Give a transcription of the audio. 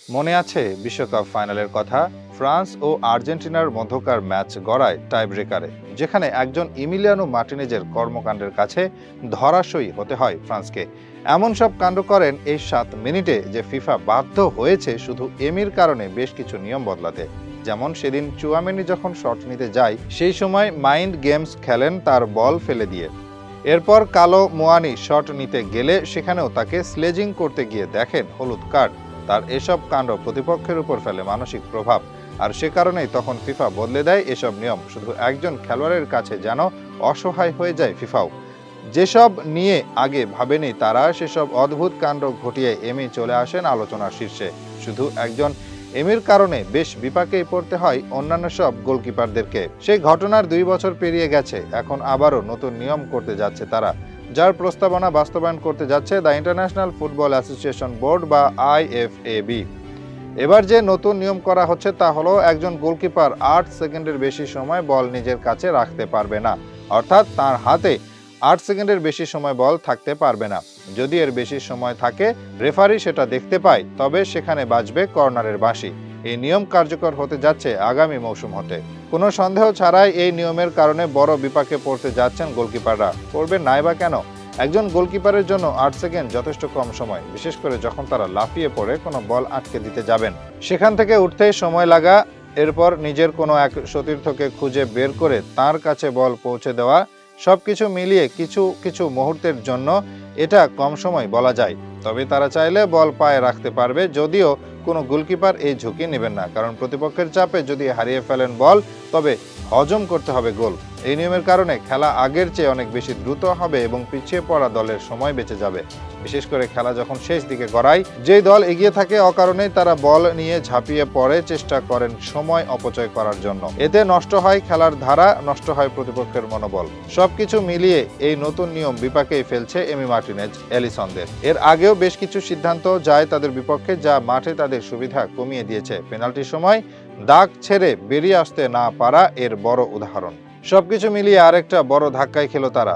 মনে আছে বিশ্বকাপ ফাইনালের কথা? ফ্রান্স ও আর্জেন্টিনার মধ্যকার ম্যাচ গড়ায় টাইব্রেকারে, যেখানে একজন ইমিলিয়ানো মার্টিনেজের কর্মকাণ্ডের কাছে ধরাশয়ী হতে হয় ফ্রান্সকে। এমন সব কাণ্ড করেন এই 7 মিনিটে যে ফিফা বাধ্য হয়েছে শুধু এমির কারণে বেশ কিছু নিয়ম বদলাতে। যেমন সেদিন চুয়ামেনি যখন শট নিতে যায়, সেই সময় মাইন্ড গেমস খেলেন তার বল ফেলে দিয়ে। এরপর কালো মোয়ানি শট নিতে গেলে সেখানেও তাকে স্লেজিং করতে গিয়ে দেখেন হলুদ কার্ড। তার এসব কাণ্ড প্রতিপক্ষের উপর ফেলে মানসিক প্রভাব, আর সে কারণেই তখন ফিফা বদলে দেয় এসব নিয়ম। শুধু একজন খেলোয়াড়ের কাছে যেন অসহায় হয়ে যায় ফিফাও। যেসব নিয়ে আগে ভাবেনি তারা, সেসব অদ্ভুত কাণ্ড ঘটিয়ে এমি চলে আসেন আলোচনার শীর্ষে। শুধু একজন এমির কারণে বেশ বিপাকেই পড়তে হয় অন্যান্য সব গোলকিপারদেরকে। সেই ঘটনার 2 বছর পেরিয়ে গেছে, এখন আবারও নতুন নিয়ম করতে যাচ্ছে তারা, যার প্রস্তাবনা বাস্তবায়ন করতে যাচ্ছে the international football association board বা IFAB। এবার যে নতুন নিয়ম করা হচ্ছে তা হলো, একজন গোলকিপার 8 সেকেন্ডের বেশি সময় বল নিজের কাছে রাখতে পারবে না। অর্থাৎ তার হাতে 8 সেকেন্ডের বেশি সময় বল থাকতে পারবে না। যদি এর বেশি সময় থাকে, রেফারি সেটা দেখতে পায়, তবে সেখানে বাজবে কর্নারের বাঁশি। এই নিয়ম কার্যকর হতে যাচ্ছে আগামী মৌসুম হতে। কোনো সন্দেহ ছাড়াই এই নিয়মের কারণে বড় বিপাকে পড়তে যাচ্ছেন গোলকিপাররা। পড়বে নাই বা কেন? একজন গোলকিপারের জন্য 8 সেকেন্ড যথেষ্ট কম সময়, বিশেষ করে যখন তারা লাফিয়ে পড়ে কোনো বল আটকে দিতে যাবেন। সেখান থেকে উঠতেই সময় লাগা, এরপর নিজের কোনো এক সতীর্থকে খুঁজে বের করে তার কাছে বল পৌঁছে দেওয়া, সবকিছু মিলিয়ে কিছু কিছু মুহূর্তের জন্য এটা কম সময় বলা যায়। তবে তারা চাইলে বল পায়ে রাখতে পারবে, যদিও কোনো গোলকিপার এই ঝুঁকি নেবেন না, কারণ প্রতিপক্ষের চাপে যদি হারিয়ে ফেলেন বল, তবে হজম করতে হবে গোল। এই নিয়মের কারণে খেলা আগের চেয়ে অনেক বেশি দ্রুত হবে এবং পিছিয়ে পড়া দলের সময় বেঁচে যাবে। বিশেষ করে খেলা যখন শেষ দিকে গড়ায়, যেই দল এগিয়ে থাকে অকারণেই তারা বল নিয়ে ঝাঁপিয়ে পড়ে চেষ্টা করেন সময় অপচয় করার জন্য। এতে নষ্ট হয় খেলার ধারা, নষ্ট হয় প্রতিপক্ষের মনোবল। সবকিছু মিলিয়ে এই নতুন নিয়ম বিপাকেই ফেলছে এমি মার্টিনেজ, এলিসনদের। এর আগেও বেশ কিছু সিদ্ধান্ত যায় তাদের বিপক্ষে, যা মাঠে তাদের সুবিধা কমিয়ে দিয়েছে। পেনাল্টির সময় দাগ ছেড়ে বেরিয়ে আসতে না পারা এর বড় উদাহরণ। সবকিছু মিলিয়ে আরেকটা বড় ধাক্কায় খেলো তারা।